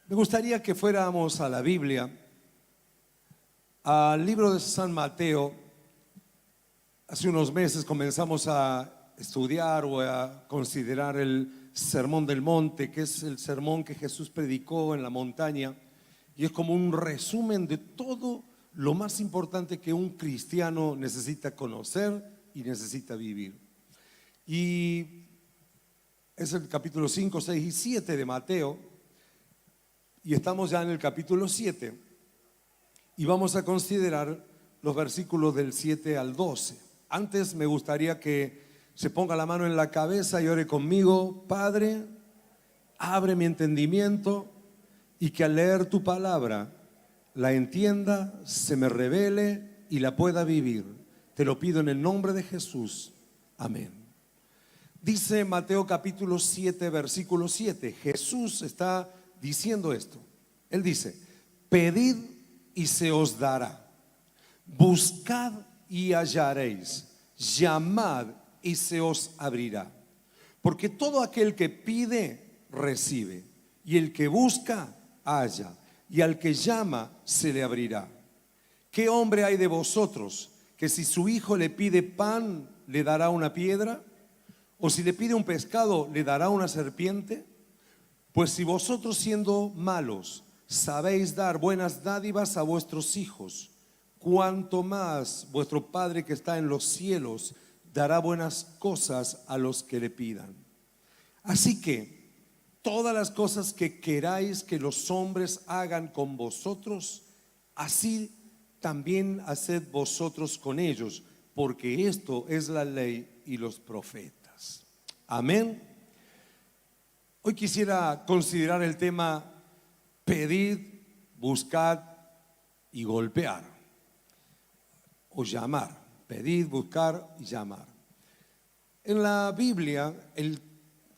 Me gustaría que fuéramos a la Biblia, al libro de San Mateo. Hace unos meses comenzamos a estudiar o a considerar el Sermón del Monte, que es el sermón que Jesús predicó en la montaña, y es como un resumen de todo lo más importante que un cristiano necesita conocer y necesita vivir. Y es el capítulo 5, 6 y 7 de Mateo, y estamos ya en el capítulo 7, y vamos a considerar los versículos del 7 al 12. Antes me gustaría que se ponga la mano en la cabeza y ore conmigo. Padre, abre mi entendimiento y que al leer tu palabra la entienda, se me revele y la pueda vivir. Te lo pido en el nombre de Jesús. Amén. Dice Mateo capítulo 7, versículo 7. Jesús está diciendo esto. Él dice: pedid y se os dará, buscad y hallaréis, llamad y se os abrirá. Porque todo aquel que pide, recibe, y el que busca, halla, y al que llama, se le abrirá. ¿Qué hombre hay de vosotros que si su hijo le pide pan, le dará una piedra? ¿O si le pide un pescado, le dará una serpiente? Pues si vosotros, siendo malos, sabéis dar buenas dádivas a vuestros hijos, cuánto más vuestro Padre que está en los cielos dará buenas cosas a los que le pidan. Así que todas las cosas que queráis que los hombres hagan con vosotros, así también haced vosotros con ellos, porque esto es la ley y los profetas. Amén. Hoy quisiera considerar el tema pedid, buscad y golpear, o llamar. Pedid, buscar y llamar. En la Biblia, el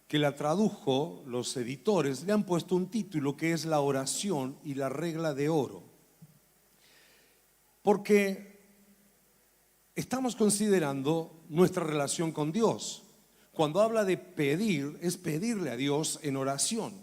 que la tradujo, los editores, le han puesto un título que es la oración y la regla de oro. Porque estamos considerando nuestra relación con Dios. Cuando habla de pedir, es pedirle a Dios en oración.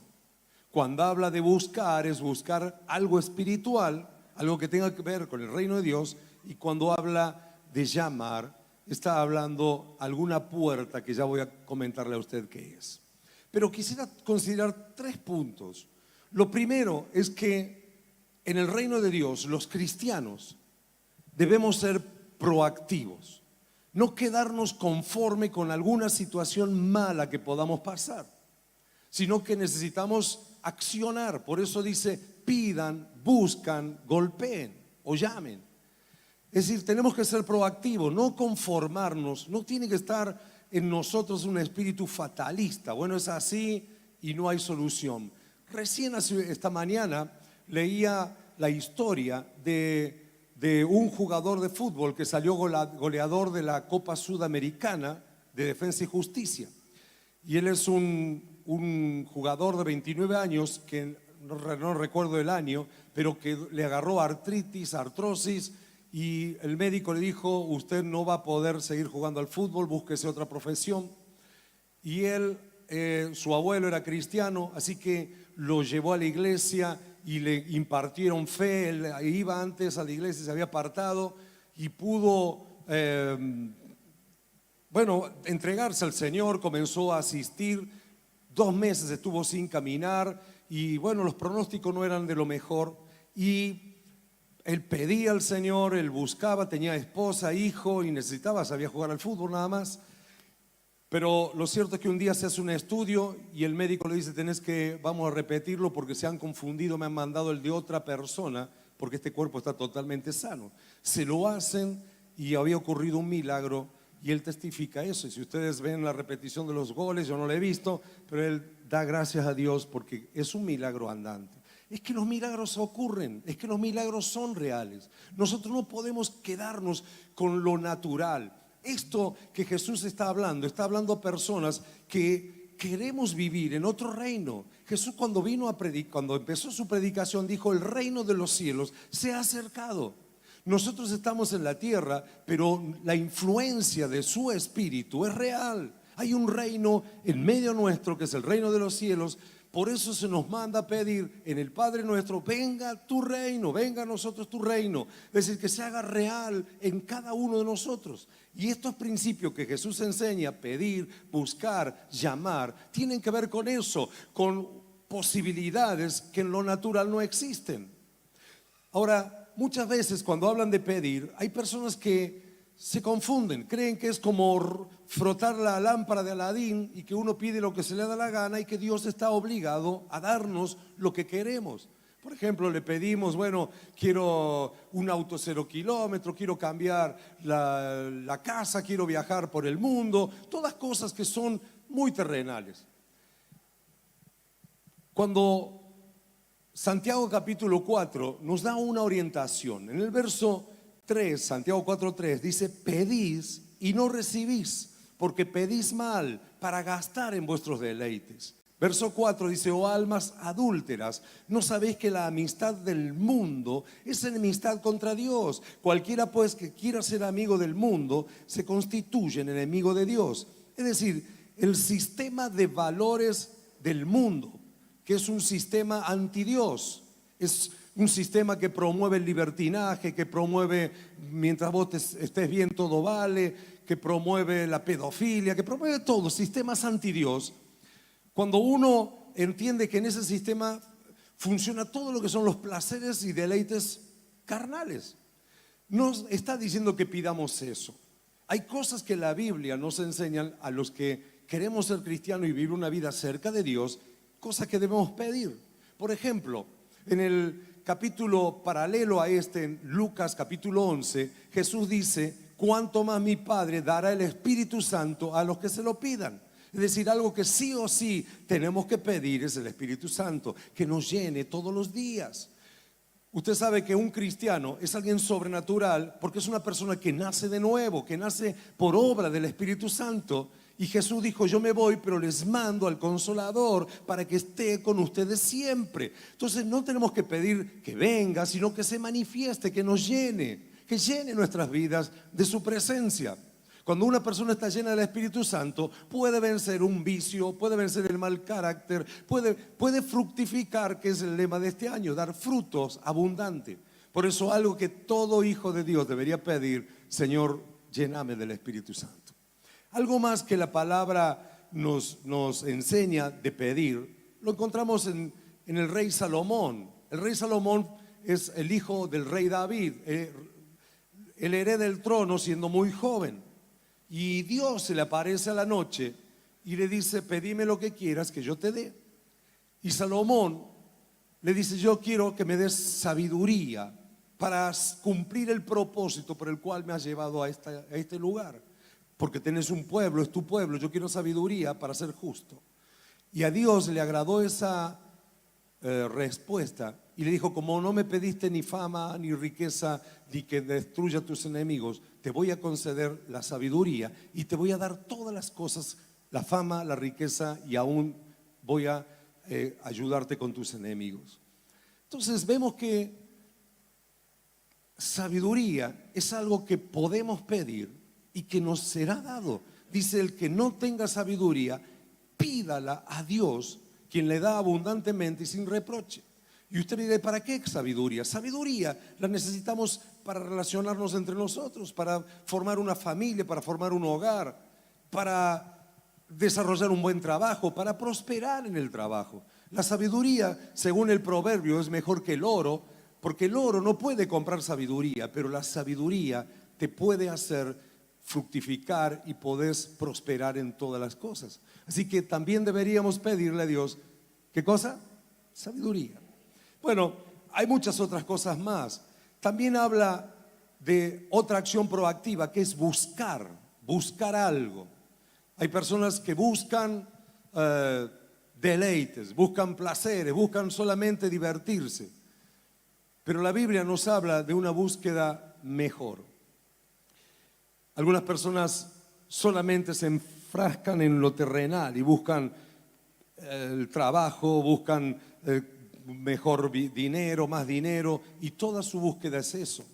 Cuando habla de buscar, es buscar algo espiritual, algo que tenga que ver con el reino de Dios. Y cuando habla de llamar, está hablando alguna puerta que ya voy a comentarle a usted qué es. Pero quisiera considerar 3 puntos. Lo primero es que en el reino de Dios, los cristianos debemos ser proactivos, no quedarnos conforme con alguna situación mala que podamos pasar, sino que necesitamos accionar. Por eso dice: pidan, buscan, golpeen o llamen. Es decir, tenemos que ser proactivos, no conformarnos. No tiene que estar en nosotros un espíritu fatalista. Bueno, es así y no hay solución. Recién esta mañana leía la historia de un jugador de fútbol que salió goleador de la Copa Sudamericana de Defensa y Justicia. Y él es un jugador de 29 años, que no recuerdo el año, pero que le agarró artritis, artrosis, y el médico le dijo: usted no va a poder seguir jugando al fútbol, búsquese otra profesión. Y él, su abuelo era cristiano, así que lo llevó a la iglesia y le impartieron fe. Él iba antes a la iglesia, se había apartado y pudo entregarse al Señor. Comenzó a asistir. 2 meses estuvo sin caminar y bueno, los pronósticos no eran de lo mejor. Y él pedía al Señor, él buscaba, tenía esposa, hijo y sabía jugar al fútbol nada más. Pero lo cierto es que un día se hace un estudio y el médico le dice: vamos a repetirlo porque se han confundido, me han mandado el de otra persona, porque este cuerpo está totalmente sano. Se lo hacen y había ocurrido un milagro y él testifica eso. Y si ustedes ven la repetición de los goles, yo no lo he visto, pero él da gracias a Dios porque es un milagro andante. Es que los milagros ocurren, es que los milagros son reales. Nosotros no podemos quedarnos con lo natural. Esto que Jesús está hablando a personas que queremos vivir en otro reino. Jesús cuando empezó su predicación dijo: el reino de los cielos se ha acercado. Nosotros estamos en la tierra, pero la influencia de su espíritu es real. Hay un reino en medio nuestro que es el reino de los cielos, Por eso se nos manda a pedir en el Padre nuestro: venga tu reino, venga a nosotros tu reino. Es decir, que se haga real en cada uno de nosotros. Y estos principios que Jesús enseña, pedir, buscar, llamar, tienen que ver con eso, con posibilidades que en lo natural no existen. Ahora, muchas veces cuando hablan de pedir, hay personas que se confunden, creen que es como frotar la lámpara de Aladín y que uno pide lo que se le da la gana y que Dios está obligado a darnos lo que queremos. Por ejemplo, le pedimos, bueno, quiero un auto 0 kilómetros, quiero cambiar la casa, quiero viajar por el mundo, todas cosas que son muy terrenales. Cuando Santiago capítulo 4 nos da una orientación, en el verso 3, Santiago 4:3 dice: pedís y no recibís, porque pedís mal para gastar en vuestros deleites. Verso 4 dice: oh almas adúlteras, ¿no sabéis que la amistad del mundo es enemistad contra Dios? Cualquiera pues que quiera ser amigo del mundo se constituye en enemigo de Dios. Es decir, el sistema de valores del mundo, que es un sistema antidios, es un sistema que promueve el libertinaje, que promueve, mientras vos estés bien todo vale, que promueve la pedofilia, que promueve todo, sistemas antidios. Cuando uno entiende que en ese sistema funciona todo lo que son los placeres y deleites carnales, nos está diciendo que pidamos eso. Hay cosas que la Biblia nos enseña a los que queremos ser cristianos y vivir una vida cerca de Dios, cosas que debemos pedir. Por ejemplo, en el capítulo paralelo a este, en Lucas capítulo 11, Jesús dice: cuánto más mi Padre dará el Espíritu Santo a los que se lo pidan. Es decir, algo que sí o sí tenemos que pedir es el Espíritu Santo, que nos llene todos los días. Usted sabe que un cristiano es alguien sobrenatural porque es una persona que nace de nuevo, que nace por obra del Espíritu Santo. Y Jesús dijo: yo me voy, pero les mando al Consolador para que esté con ustedes siempre. Entonces no tenemos que pedir que venga, sino que se manifieste, que nos llene, que llene nuestras vidas de su presencia. Cuando una persona está llena del Espíritu Santo, puede vencer un vicio, puede vencer el mal carácter, puede fructificar, que es el lema de este año, dar frutos abundantes. Por eso algo que todo hijo de Dios debería pedir: Señor, lléname del Espíritu Santo. Algo más que la palabra nos enseña de pedir, lo encontramos en el rey Salomón. El rey Salomón es el hijo del rey David. Él hereda el trono siendo muy joven. Y Dios se le aparece a la noche y le dice: pedime lo que quieras que yo te dé. Y Salomón le dice: yo quiero que me des sabiduría para cumplir el propósito por el cual me has llevado a este lugar. Porque tenés un pueblo, es tu pueblo, yo quiero sabiduría para ser justo. Y a Dios le agradó esa respuesta y le dijo: como no me pediste ni fama ni riqueza ni que destruya a tus enemigos, te voy a conceder la sabiduría y te voy a dar todas las cosas, la fama, la riqueza, y aún voy a ayudarte con tus enemigos. Entonces vemos que sabiduría es algo que podemos pedir y que nos será dado. Dice: el que no tenga sabiduría, pídala a Dios, quien le da abundantemente y sin reproche. Y usted me dirá: ¿para qué sabiduría? Sabiduría la necesitamos para relacionarnos entre nosotros, para formar una familia, para formar un hogar, para desarrollar un buen trabajo, para prosperar en el trabajo. La sabiduría, según el proverbio, es mejor que el oro, porque el oro no puede comprar sabiduría, pero la sabiduría te puede hacer fructificar y podés prosperar en todas las cosas. Así que también deberíamos pedirle a Dios, ¿qué cosa? Sabiduría. Bueno, hay muchas otras cosas más. También habla de otra acción proactiva, que es buscar algo. Hay personas que buscan deleites, buscan placeres, buscan solamente divertirse. Pero la Biblia nos habla de una búsqueda mejor. Algunas personas solamente se enfrascan en lo terrenal y buscan el trabajo, buscan mejor dinero, más dinero, y toda su búsqueda es eso.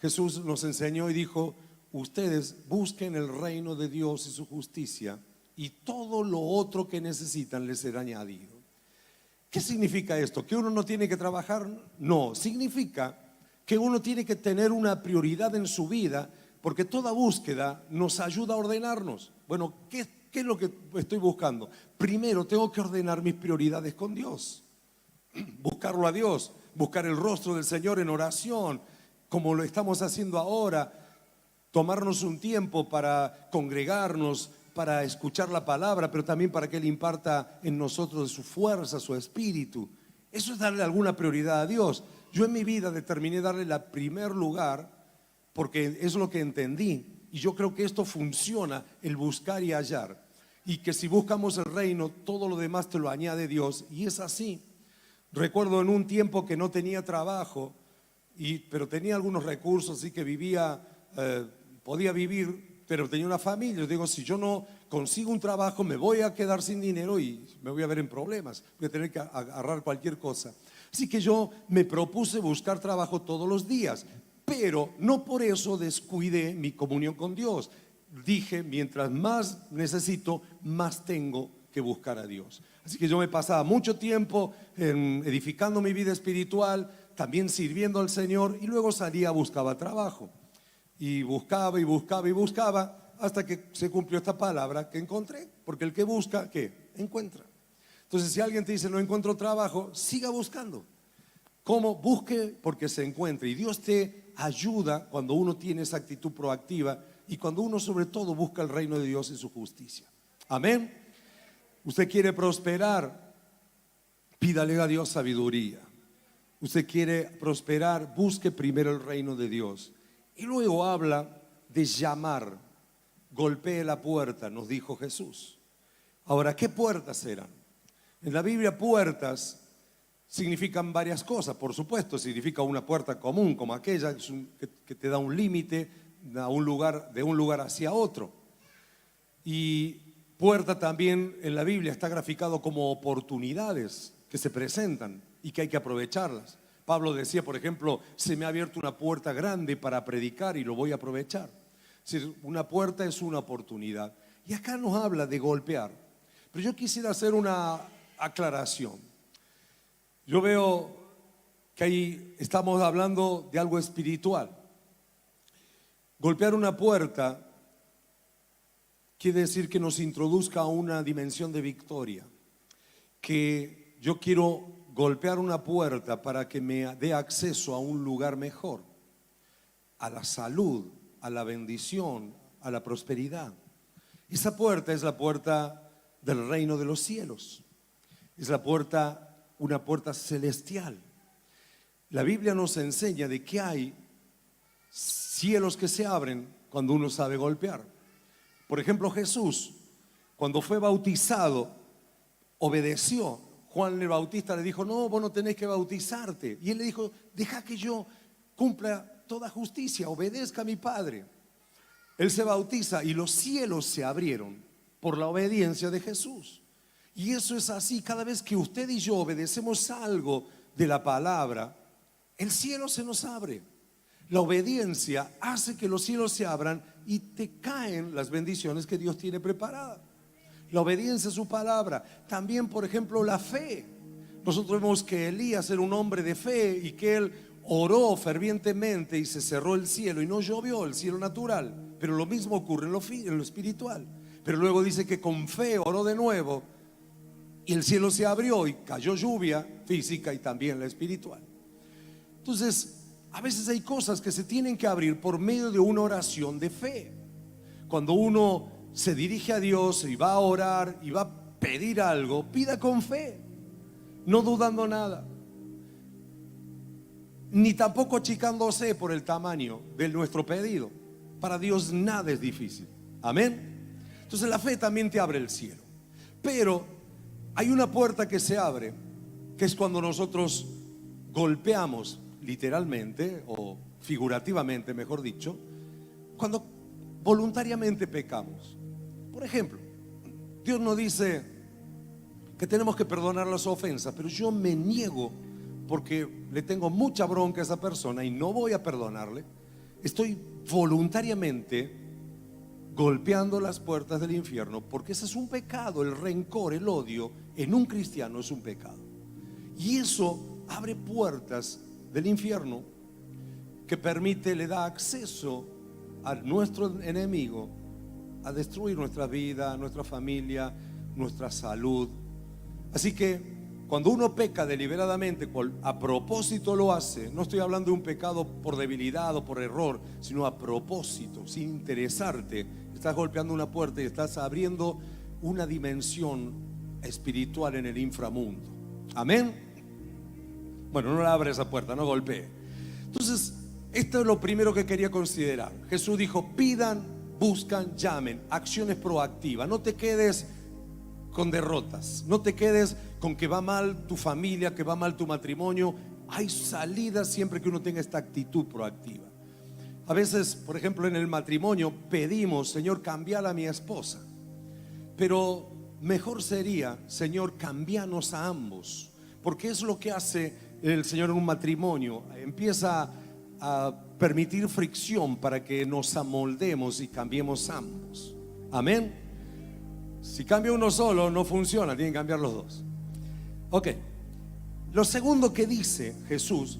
Jesús nos enseñó y dijo: ustedes busquen el reino de Dios y su justicia, y todo lo otro que necesitan les será añadido. ¿Qué significa esto? ¿Que uno no tiene que trabajar? No, significa que uno tiene que tener una prioridad en su vida, porque toda búsqueda nos ayuda a ordenarnos. Bueno, ¿qué es lo que estoy buscando? Primero tengo que ordenar mis prioridades con Dios, buscarlo a Dios, buscar el rostro del Señor en oración, como lo estamos haciendo ahora, tomarnos un tiempo para congregarnos, para escuchar la palabra, pero también para que Él imparta en nosotros de su fuerza, su espíritu. Eso es darle alguna prioridad a Dios. Yo en mi vida determiné darle el primer lugar porque es lo que entendí, y yo creo que esto funciona, el buscar y hallar, y que si buscamos el reino, todo lo demás te lo añade Dios, y es así. Recuerdo en un tiempo que no tenía trabajo, pero tenía algunos recursos, así que vivía, podía vivir, pero tenía una familia. Yo digo, si yo no consigo un trabajo, me voy a quedar sin dinero y me voy a ver en problemas, voy a tener que agarrar cualquier cosa. Así que yo me propuse buscar trabajo todos los días, pero no por eso descuidé mi comunión con Dios. Dije, mientras más necesito, más tengo que buscar a Dios. Así que yo me pasaba mucho tiempo edificando mi vida espiritual, también sirviendo al Señor, y luego salía, buscaba trabajo. Y buscaba y buscaba y buscaba hasta que se cumplió esta palabra que encontré, porque el que busca, ¿qué? Encuentra. Entonces, si alguien te dice no encuentro trabajo, siga buscando. ¿Cómo? Busque porque se encuentre, y Dios te ayuda cuando uno tiene esa actitud proactiva y cuando uno sobre todo busca el reino de Dios y su justicia. Amén. Usted quiere prosperar, pídale a Dios sabiduría. Usted quiere prosperar, busque primero el reino de Dios. Y luego habla de llamar. Golpee la puerta, nos dijo Jesús. Ahora, ¿qué puertas eran? En la Biblia, puertas significan varias cosas. Por supuesto, significa una puerta común como aquella que te da un límite a un lugar, de un lugar hacia otro. Y puerta también en la Biblia está graficado como oportunidades que se presentan y que hay que aprovecharlas. Pablo decía, por ejemplo, se me ha abierto una puerta grande para predicar y lo voy a aprovechar. Es decir, una puerta es una oportunidad. Y acá nos habla de golpear. Pero yo quisiera hacer una aclaración. Yo veo que ahí estamos hablando de algo espiritual. Golpear una puerta quiere decir que nos introduzca a una dimensión de victoria. Que yo quiero golpear una puerta para que me dé acceso a un lugar mejor, a la salud, a la bendición, a la prosperidad. Esa puerta es la puerta del reino de los cielos. Es la puerta, una puerta celestial. La Biblia nos enseña de que hay cielos que se abren cuando uno sabe golpear. Por ejemplo, Jesús, cuando fue bautizado, obedeció. Juan el Bautista le dijo, no, vos no tenés que bautizarte. Y él le dijo, deja que yo cumpla toda justicia, obedezca a mi Padre. Él se bautiza y los cielos se abrieron por la obediencia de Jesús. Y eso es así, cada vez que usted y yo obedecemos algo de la palabra, el cielo se nos abre. La obediencia hace que los cielos se abran y te caen las bendiciones que Dios tiene preparadas. La obediencia a su palabra. También, por ejemplo, la fe. Nosotros vemos que Elías era un hombre de fe y que él oró fervientemente y se cerró el cielo y no llovió el cielo natural. Pero lo mismo ocurre en lo espiritual. Pero luego dice que con fe oró de nuevo y el cielo se abrió y cayó lluvia física y también la espiritual. Entonces, a veces hay cosas que se tienen que abrir por medio de una oración de fe. Cuando uno se dirige a Dios y va a orar y va a pedir algo, pida con fe, no dudando nada, ni tampoco achicándose por el tamaño de nuestro pedido. Para Dios nada es difícil. Amén. Entonces la fe también te abre el cielo. Pero hay una puerta que se abre, que es cuando nosotros golpeamos literalmente o figurativamente, mejor dicho, cuando voluntariamente pecamos. Por ejemplo, Dios nos dice que tenemos que perdonar las ofensas, pero yo me niego porque le tengo mucha bronca a esa persona y no voy a perdonarle. Estoy voluntariamente golpeando las puertas del infierno, porque ese es un pecado. El rencor, el odio en un cristiano es un pecado. Y eso abre puertas del infierno que permite, le da acceso a nuestro enemigo a destruir nuestra vida, nuestra familia, nuestra salud. Así que cuando uno peca deliberadamente, a propósito lo hace. No estoy hablando de un pecado por debilidad o por error, sino a propósito, sin interesarte. Estás golpeando una puerta y estás abriendo una dimensión espiritual en el inframundo. Amén. Bueno, no le abra esa puerta, no golpee. Entonces, esto es lo primero que quería considerar. Jesús dijo: pidan, buscan, llamen. Acciones proactivas. No te quedes con derrotas, no te quedes con que va mal tu familia, que va mal tu matrimonio. Hay salidas siempre que uno tenga esta actitud proactiva. A veces, por ejemplo, en el matrimonio pedimos: Señor, cambiala a mi esposa. Pero mejor sería: Señor, cambianos a ambos. Porque es lo que hace el Señor en un matrimonio. Empieza a permitir fricción para que nos amoldemos y cambiemos ambos. Amén. Si cambia uno solo no funciona, tienen que cambiar los dos. Ok. Lo segundo que dice Jesús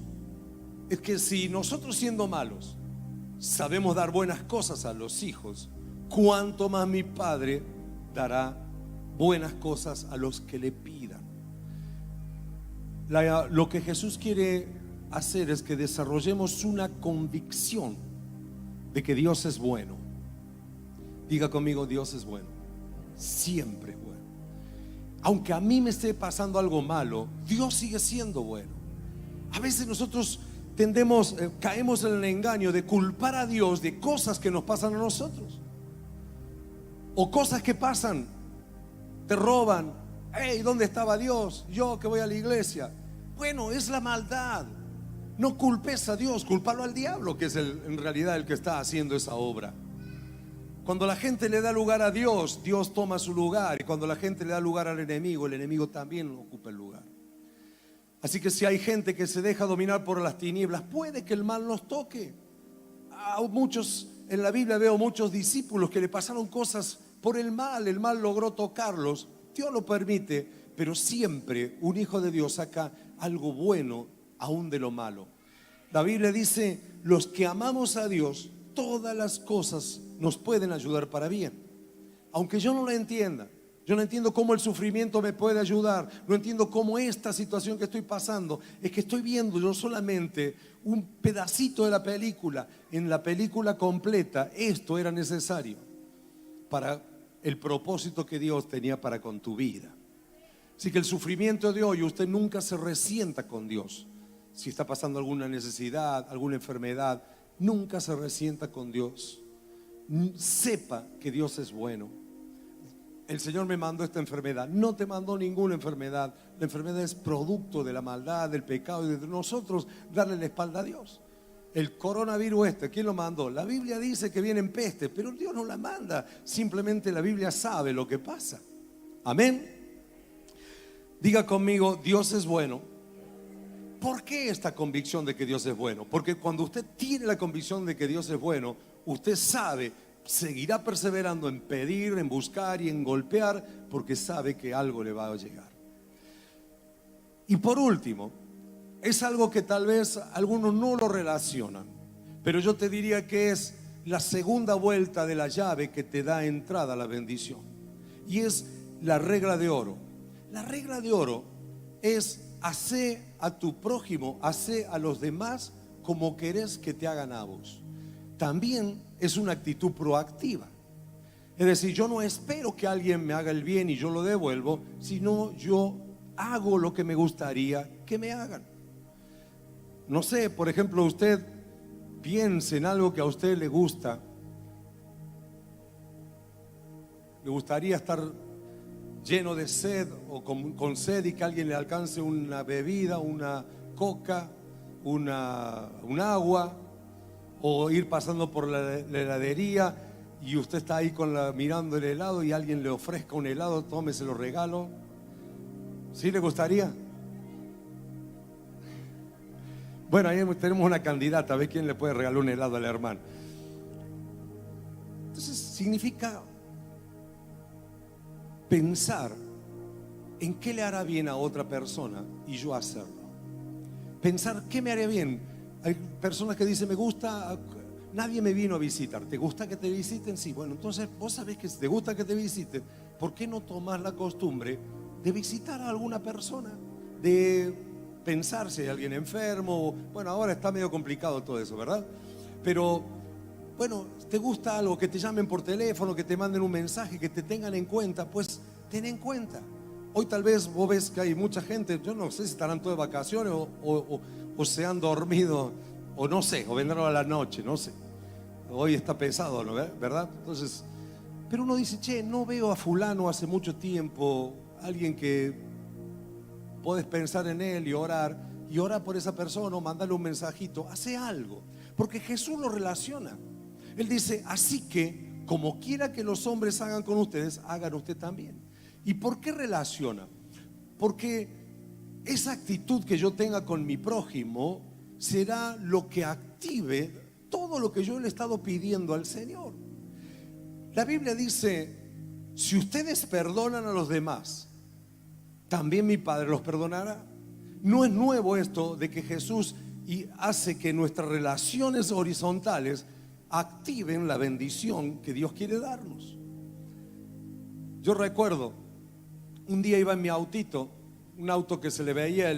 es que si nosotros, siendo malos, sabemos dar buenas cosas a los hijos, cuánto más mi Padre dará buenas cosas a los que le pidan. Lo que Jesús quiere hacer es que desarrollemos una convicción de que Dios es bueno. Diga conmigo: Dios es bueno. Siempre es bueno. Aunque a mí me esté pasando algo malo, Dios sigue siendo bueno. A veces nosotros caemos en el engaño de culpar a Dios de cosas que nos pasan a nosotros, o cosas que pasan, te roban. Hey, ¿dónde estaba Dios? Yo que voy a la iglesia. Bueno, es la maldad. No culpes a Dios, culpalo al diablo, que es en realidad el que está haciendo esa obra. Cuando la gente le da lugar a Dios, Dios toma su lugar. Y cuando la gente le da lugar al enemigo, el enemigo también ocupa el lugar. Así que si hay gente que se deja dominar por las tinieblas, puede que el mal nos toque. A muchos, en la Biblia veo muchos discípulos que le pasaron cosas por el mal logró tocarlos. Dios lo permite, pero siempre un hijo de Dios saca algo bueno aún de lo malo. La Biblia dice: los que amamos a Dios, todas las cosas nos pueden ayudar para bien. Aunque yo no lo entienda, yo no entiendo cómo el sufrimiento me puede ayudar, no entiendo cómo esta situación que estoy pasando, es que estoy viendo yo solamente un pedacito de la película. En la película completa, esto era necesario para el propósito que Dios tenía para con tu vida. Así que el sufrimiento de hoy, usted nunca se resienta con Dios. Si está pasando alguna necesidad, alguna enfermedad, nunca se resienta con Dios. Sepa que Dios es bueno. El Señor me mandó esta enfermedad. No te mandó ninguna enfermedad. La enfermedad es producto de la maldad, del pecado y de nosotros darle la espalda a Dios. El coronavirus ¿quién lo mandó? La Biblia dice que vienen pestes, pero Dios no la manda. Simplemente la Biblia sabe lo que pasa. Amén. Diga conmigo: Dios es bueno. ¿Por qué esta convicción de que Dios es bueno? Porque cuando usted tiene la convicción de que Dios es bueno, usted sabe, seguirá perseverando en pedir, en buscar y en golpear, porque sabe que algo le va a llegar. Y por último, es algo que tal vez algunos no lo relacionan, pero yo te diría que es la segunda vuelta de la llave que te da entrada a la bendición. Y es la regla de oro. La regla de oro es: hace a tu prójimo, hace a los demás como querés que te hagan a vos. También es una actitud proactiva. Es decir, yo no espero que alguien me haga el bien y yo lo devuelvo, sino yo hago lo que me gustaría que me hagan. No sé, por ejemplo, usted piense en algo que a usted le gusta. Le gustaría estar lleno de sed o con sed y que alguien le alcance una bebida, una coca, un agua, o ir pasando por la heladería y usted está ahí mirando el helado y alguien le ofrezca un helado, tómese, lo regalo. ¿Sí le gustaría? Bueno, ahí tenemos una candidata, a ver quién le puede regalar un helado al hermano. Entonces significa pensar en qué le hará bien a otra persona y yo hacerlo. Pensar qué me haría bien. Hay personas que dicen, me gusta, nadie me vino a visitar. ¿Te gusta que te visiten? Sí, bueno, entonces vos sabés que si te gusta que te visiten, ¿por qué no tomás la costumbre de visitar a alguna persona? De pensar si hay alguien enfermo. Bueno, ahora está medio complicado todo eso, ¿verdad? Pero bueno, ¿te gusta algo? Que te llamen por teléfono, que te manden un mensaje, que te tengan en cuenta, pues ten en cuenta. Hoy tal vez vos ves que hay mucha gente, yo no sé si estarán todos de vacaciones o se han dormido, o no sé, o vendrán a la noche, no sé. Hoy está pesado, ¿no? ¿Verdad? Entonces, pero uno dice, che, no veo a fulano hace mucho tiempo, alguien que podés pensar en él y orar por esa persona o mandarle un mensajito, hace algo, porque Jesús lo relaciona. Él dice, así que como quiera que los hombres hagan con ustedes, hagan usted también. ¿Y por qué relaciona? Porque esa actitud que yo tenga con mi prójimo será lo que active todo lo que yo le he estado pidiendo al Señor. La Biblia dice, si ustedes perdonan a los demás, también mi Padre los perdonará. No es nuevo esto de que Jesús hace que nuestras relaciones horizontales activen la bendición que Dios quiere darnos. Yo recuerdo, un día iba en mi autito, un auto que se le veía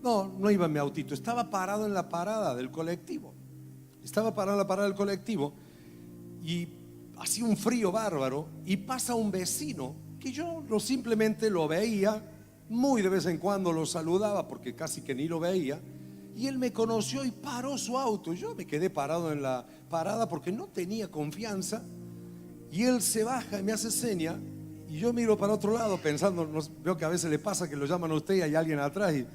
no iba en mi autito, estaba parado en la parada del colectivo. Estaba parado en la parada del colectivo y hacía un frío bárbaro y pasa un vecino que yo simplemente lo veía, muy de vez en cuando lo saludaba porque casi que ni lo veía, y él me conoció y paró su auto. Yo me quedé parado en la parada porque no tenía confianza, y él se baja y me hace seña y yo miro para otro lado pensando, veo que a veces le pasa que lo llaman a usted y hay alguien atrás, y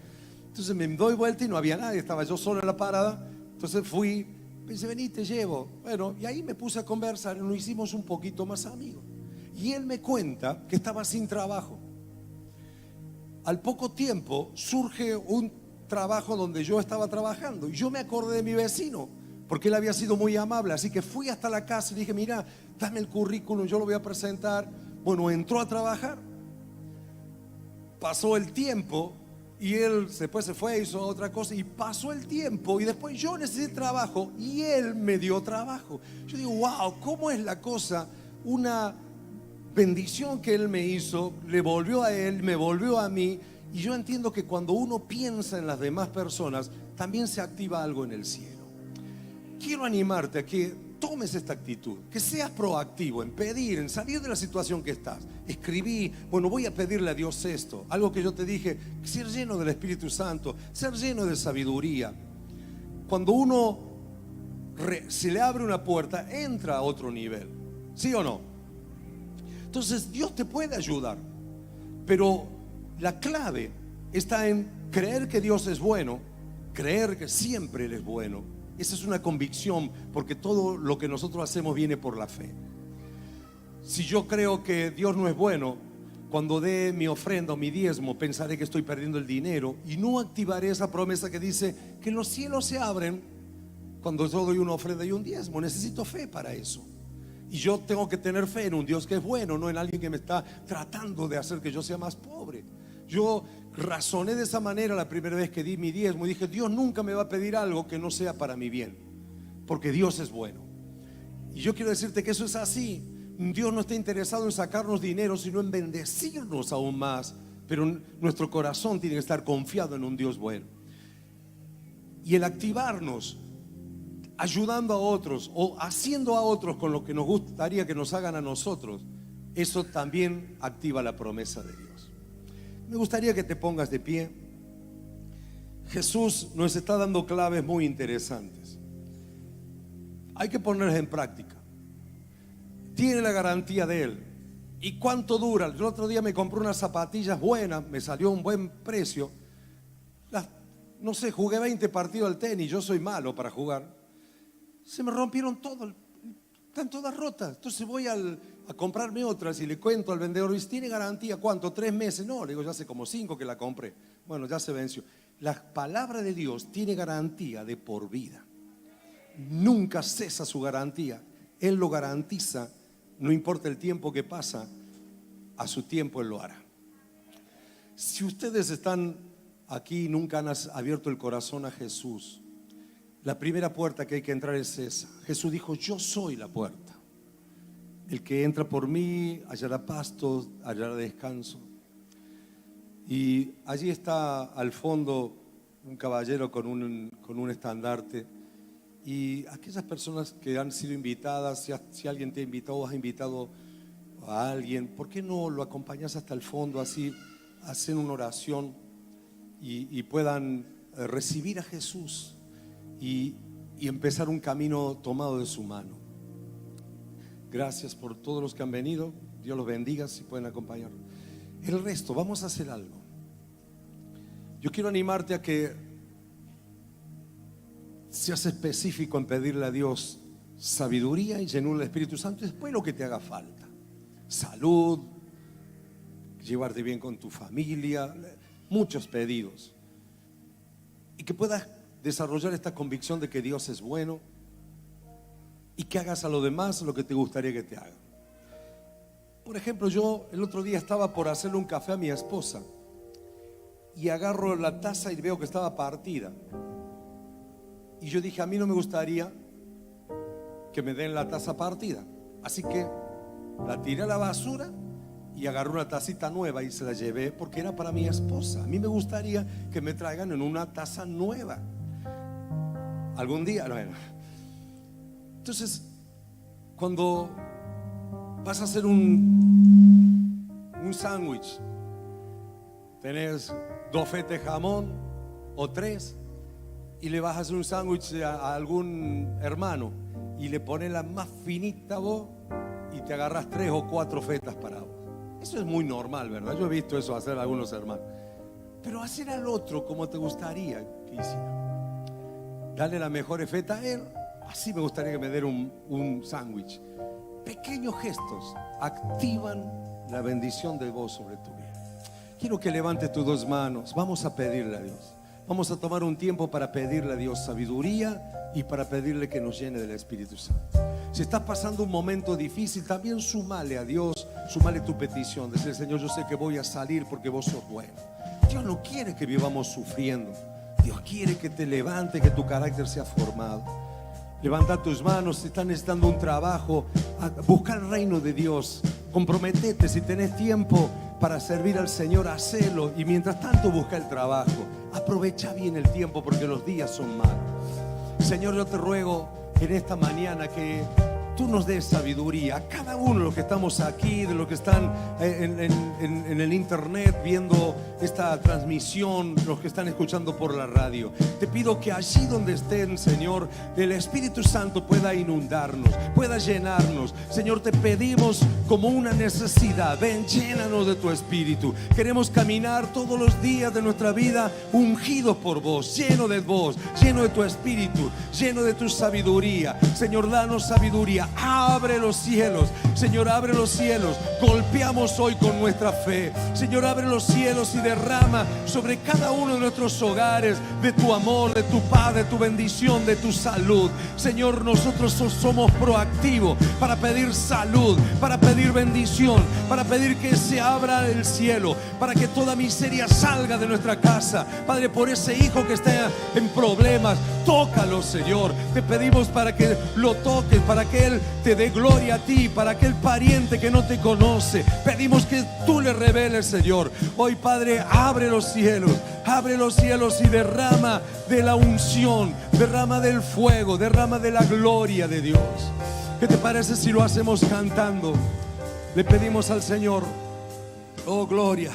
entonces me doy vuelta y no había nadie, estaba yo solo en la parada. Entonces fui, pensé, vení, te llevo. Bueno, y ahí me puse a conversar y nos hicimos un poquito más amigos. Y él me cuenta que estaba sin trabajo. Al poco tiempo surge un trabajo donde yo estaba trabajando y yo me acordé de mi vecino porque él había sido muy amable, así que fui hasta la casa y dije, mira, dame el currículum, yo lo voy a presentar. Bueno, entró a trabajar, pasó el tiempo y él después se fue, hizo otra cosa y pasó el tiempo y después yo necesité trabajo y él me dio trabajo. Yo digo, wow, ¿cómo es la cosa? Una bendición que él me hizo, le volvió a él, me volvió a mí. Y yo entiendo que cuando uno piensa en las demás personas, también se activa algo en el cielo. Quiero animarte a que tomes esta actitud, que seas proactivo en pedir, en salir de la situación que estás. Escribí, bueno, voy a pedirle a Dios esto, algo que yo te dije, ser lleno del Espíritu Santo, ser lleno de sabiduría. Cuando uno se le abre una puerta, entra a otro nivel, ¿sí o no? Entonces Dios te puede ayudar, pero la clave está en creer que Dios es bueno, creer que siempre Él es bueno. Esa es una convicción, porque todo lo que nosotros hacemos viene por la fe. Si yo creo que Dios no es bueno, cuando dé mi ofrenda o mi diezmo, pensaré que estoy perdiendo el dinero y no activaré esa promesa que dice que los cielos se abren cuando yo doy una ofrenda y un diezmo. Necesito fe para eso. Y yo tengo que tener fe en un Dios que es bueno, no en alguien que me está tratando de hacer que yo sea más pobre. Yo razoné de esa manera la primera vez que di mi diezmo y dije, Dios nunca me va a pedir algo que no sea para mi bien, porque Dios es bueno. Y yo quiero decirte que eso es así. Dios no está interesado en sacarnos dinero, sino en bendecirnos aún más. Pero nuestro corazón tiene que estar confiado en un Dios bueno. Y el activarnos ayudando a otros o haciendo a otros con lo que nos gustaría que nos hagan a nosotros, eso también activa la promesa de Dios. Me gustaría que te pongas de pie. Jesús nos está dando claves muy interesantes. Hay que ponerlas en práctica. Tiene la garantía de Él. ¿Y cuánto dura? El otro día me compré unas zapatillas buenas, me salió un buen precio. No sé, jugué 20 partidos al tenis, yo soy malo para jugar. Se me rompieron todo, están todas rotas. Entonces voy a comprarme otras y le cuento al vendedor, dice, ¿tiene garantía cuánto? 3 meses. No, le digo, ya hace como 5 que la compré. Bueno, ya se venció. La palabra de Dios tiene garantía de por vida. Nunca cesa su garantía. Él lo garantiza, no importa el tiempo que pasa, a su tiempo Él lo hará. Si ustedes están aquí y nunca han abierto el corazón a Jesús, la primera puerta que hay que entrar es esa. Jesús dijo: yo soy la puerta. El que entra por mí hallará pasto, hallará descanso. Y allí está al fondo un caballero con un estandarte. Y aquellas personas que han sido invitadas, si alguien te ha invitado o has invitado a alguien, ¿por qué no lo acompañas hasta el fondo? Así hacen una oración y puedan recibir a Jesús y empezar un camino tomado de su mano. Gracias por todos los que han venido. Dios los bendiga, si pueden acompañar. El resto, vamos a hacer algo. Yo quiero animarte a que seas específico en pedirle a Dios sabiduría y llenura del Espíritu Santo, y después lo que te haga falta: salud, llevarte bien con tu familia, muchos pedidos, y que puedas desarrollar esta convicción de que Dios es bueno y que hagas a lo demás lo que te gustaría que te hagan. Por ejemplo, yo el otro día estaba por hacerle un café a mi esposa y agarro la taza y veo que estaba partida. Y yo dije: a mí no me gustaría que me den la taza partida. Así que la tiré a la basura y agarré una tacita nueva y se la llevé, porque era para mi esposa. A mí me gustaría que me traigan en una taza nueva algún día. Bueno, entonces, cuando vas a hacer un sándwich, tenés 2 fetes de jamón o 3, y le vas a hacer un sándwich a algún hermano y le pones la más finita vos y te agarras 3 o 4 fetas para vos. Eso es muy normal, ¿verdad? Yo he visto eso hacer a algunos hermanos. Pero hacer al otro como te gustaría que hiciera. Dale la mejor feta a él. Así me gustaría que me diera un sándwich. Pequeños gestos activan la bendición de vos sobre tu vida. Quiero que levantes tus 2 manos. Vamos a pedirle a Dios. Vamos a tomar un tiempo para pedirle a Dios sabiduría y para pedirle que nos llene del Espíritu Santo. Si estás pasando un momento difícil, también súmale a Dios, súmale tu petición. Decir: Señor, yo sé que voy a salir porque vos sos bueno. Dios no quiere que vivamos sufriendo. Dios quiere que te levante, que tu carácter sea formado. Levanta tus manos. Si estás necesitando un trabajo, busca el reino de Dios. Comprometete. Si tenés tiempo para servir al Señor, hacelo. Y mientras tanto busca el trabajo. Aprovecha bien el tiempo, porque los días son malos. Señor, yo te ruego en esta mañana que tú nos des sabiduría a cada uno de los que estamos aquí, de los que están en el internet viendo esta transmisión, los que están escuchando por la radio. Te pido que allí donde estén, Señor, el Espíritu Santo pueda inundarnos, pueda llenarnos. Señor, te pedimos como una necesidad: ven, llénanos de tu Espíritu. Queremos caminar todos los días de nuestra vida ungidos por vos, lleno de vos, lleno de tu Espíritu, lleno de tu sabiduría. Señor, danos sabiduría. Abre los cielos, Señor, abre los cielos. Golpeamos hoy con nuestra fe. Señor, abre los cielos y derrama sobre cada uno de nuestros hogares de tu amor, de tu paz, de tu bendición, de tu salud. Señor, nosotros somos proactivos para pedir salud, para pedir bendición, para pedir que se abra el cielo, para que toda miseria salga de nuestra casa. Padre, por ese hijo que está en problemas, tócalo, Señor. Te pedimos para que lo toques, para que él te dé gloria a ti, para aquel pariente que no te conoce. Pedimos que tú le reveles, Señor. Hoy, Padre, abre los cielos y derrama de la unción, derrama del fuego, derrama de la gloria de Dios. ¿Qué te parece si lo hacemos cantando? Le pedimos al Señor: oh, gloria.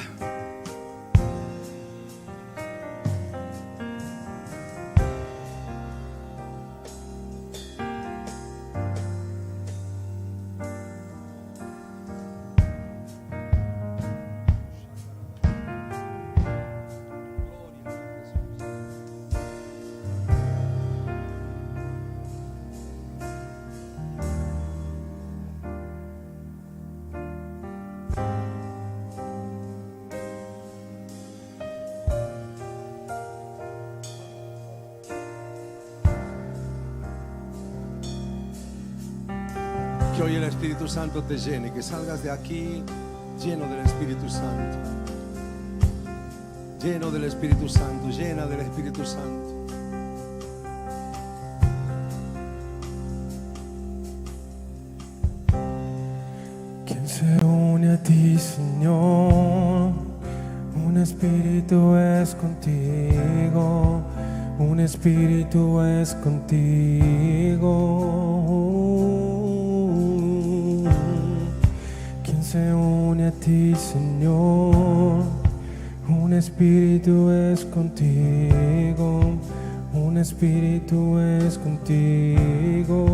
Que hoy el Espíritu Santo te llene, que salgas de aquí lleno del Espíritu Santo. lleno del Espíritu Santo, llena del Espíritu Santo. ¿Quién se une a ti, Señor? Un espíritu es contigo, un espíritu es contigo. ¿Quién se une a ti, Señor? Un espíritu es contigo, un espíritu es contigo.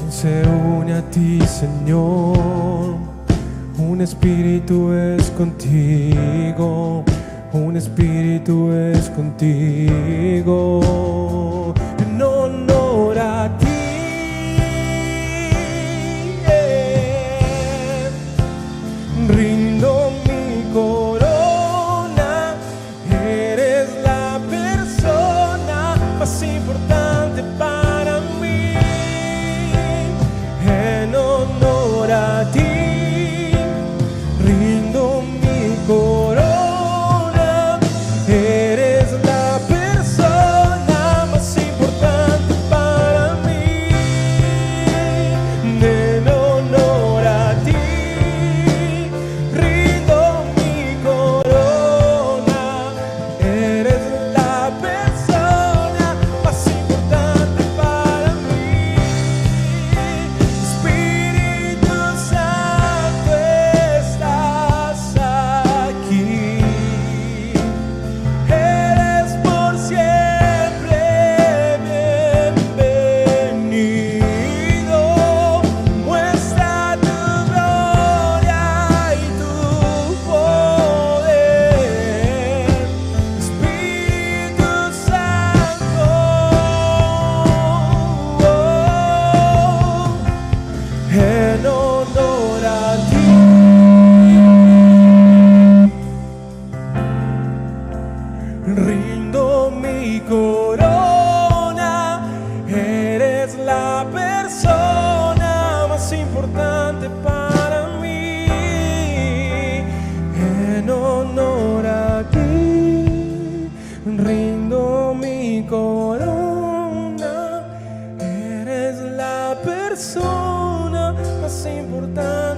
Se une a ti, Señor, un espíritu es contigo, un espíritu es contigo. En honor a ti, rindo mi corona, eres la persona más importante para mí. En honor a ti, rindo mi corona, eres la persona más importante para mí. En honor a ti, rindo mi corona, eres la persona más importante para mí. Espíritu Santo, estás aquí, eres por siempre bienvenido. Muestra tu gloria y tu poder, Espíritu Santo. En honor a ti, rindo mi corona, eres la persona más importante para mí. En honor a ti, rindo mi corona, eres la persona más importante